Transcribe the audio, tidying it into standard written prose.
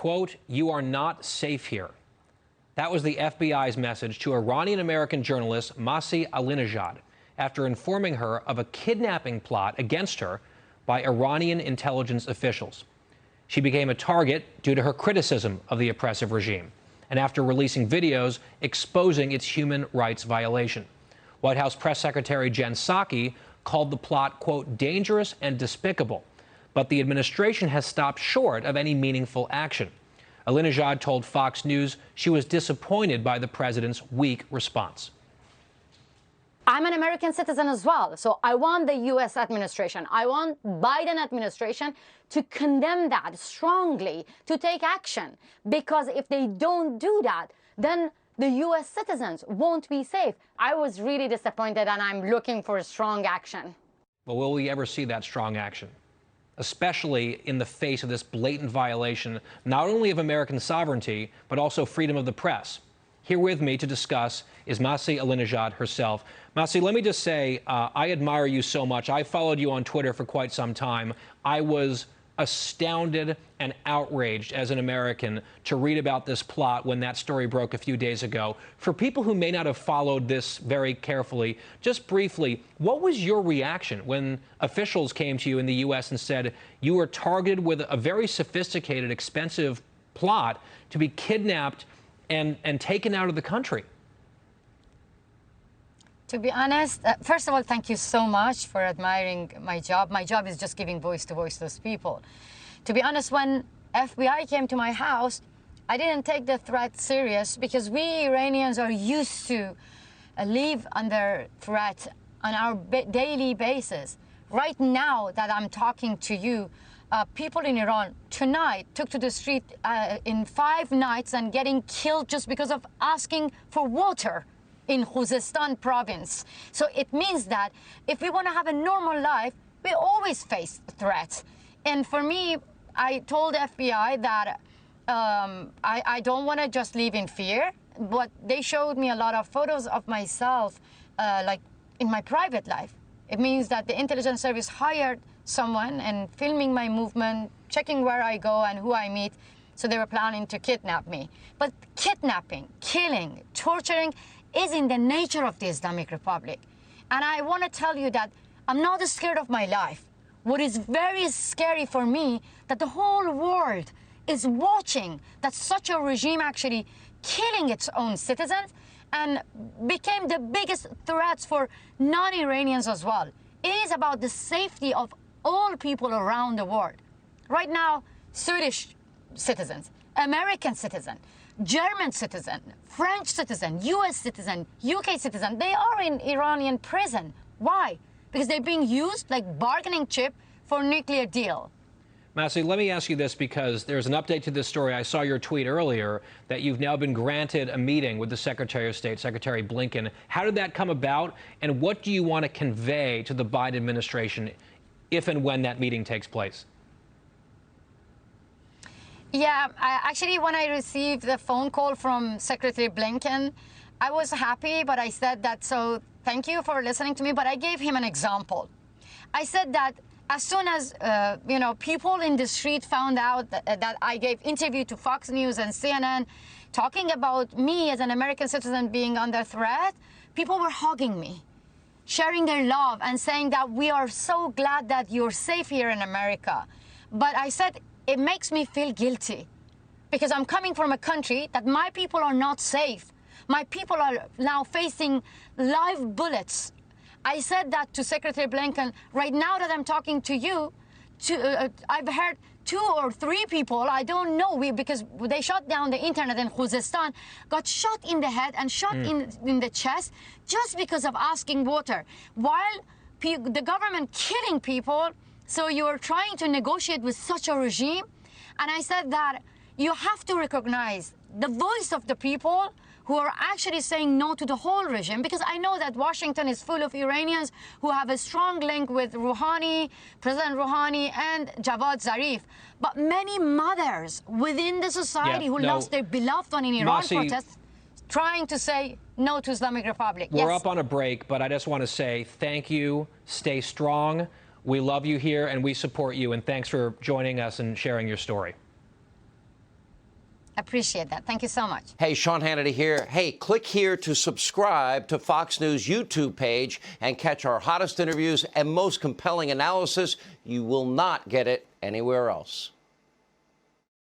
quote, "You are not safe here." That was the FBI's message to Iranian American journalist Masih Alinejad after informing her of a kidnapping plot against her by Iranian intelligence officials. She became a target due to her criticism of the oppressive regime and after releasing videos exposing its human rights violation. White House Press Secretary Jen Psaki called the plot, quote, "dangerous and despicable," but the administration has stopped short of any meaningful action. Alinejad told Fox News she was disappointed by the president's weak response. I'm an American citizen as well, so I want the U.S. administration, I want Biden administration to condemn that strongly, to take action, because if they don't do that, then the U.S. citizens won't be safe. I was really disappointed, and I'm looking for strong action. But will we ever see that strong action, especially in the face of this blatant violation, not only of American sovereignty, but also freedom of the press? Here with me to discuss is Masih Alinejad herself. Masih, let me just say, I admire you so much. I followed you on Twitter for quite some time. I was astounded and outraged as an American to read about this plot when that story broke a few days ago. For people who may not have followed this very carefully, just briefly, what was your reaction when officials came to you in the U.S. and said you were targeted with a very sophisticated, expensive plot to be kidnapped and taken out of the country? To be honest, first of all, thank you so much for admiring my job. My job is just giving voice to those people. To be honest, when FBI came to my house, I didn't take the threat serious because we Iranians are used to live under threat on our daily basis. Right now that I'm talking to you, people in Iran tonight took to the street in 5 nights and getting killed just because of asking for water in Khuzestan province. So it means that if we want to have a normal life, we always face threats. And for me, I told FBI that I don't want to just live in fear, but they showed me a lot of photos of myself, like in my private life. It means that the intelligence service hired someone and filming my movement, checking where I go and who I meet. So they were planning to kidnap me. But kidnapping, killing, torturing is in the nature of the Islamic Republic. And I want to tell you that I'm not scared of my life. What is very scary for me, that the whole world is watching that such a regime actually killing its own citizens and became the biggest threats for non-Iranians as well. It is about the safety of all people around the world. Right now, Swedish citizens, American citizen, German citizen, French citizen, US citizen, UK citizen, they are in Iranian prison. Why? Because they're being used like bargaining chip for nuclear deal. Masih, let me ask you this because there's an update to this story. I saw your tweet earlier that you've now been granted a meeting with the Secretary of State, Secretary Blinken. How did that come about, and what do you want to convey to the Biden administration if and when that meeting takes place? Yeah, actually, when I received the phone call from Secretary Blinken, I was happy, but I said that, so thank you for listening to me, but I gave him an example. I said that as soon as, people in the street found out that I gave interview to Fox News and CNN talking about me as an American citizen being under threat, people were hugging me, sharing their love and saying that we are so glad that you're safe here in America. But I said, it makes me feel guilty because I'm coming from a country that my people are not safe. My people are now facing live bullets. I said that to Secretary Blinken. Right now that I'm talking to you, I've heard 2 or 3 people, I don't know, because they shut down the internet in Khuzestan, got shot in the head and shot in the chest just because of asking water. While the government killing people, so you're trying to negotiate with such a regime. And I said that you have to recognize the voice of the people who are actually saying no to the whole regime, because I know that Washington is full of Iranians who have a strong link with Rouhani, President Rouhani, and Javad Zarif. But many mothers within the society who lost their beloved one in Iran protests, trying to say no to Islamic Republic. We're up on a break, but I just want to say thank you, stay strong. We love you here and we support you, and thanks for joining us and sharing your story. Appreciate that. Thank you so much. Hey, Sean Hannity here. Hey, click here to subscribe to Fox News YouTube page and catch our hottest interviews and most compelling analysis. You will not get it anywhere else.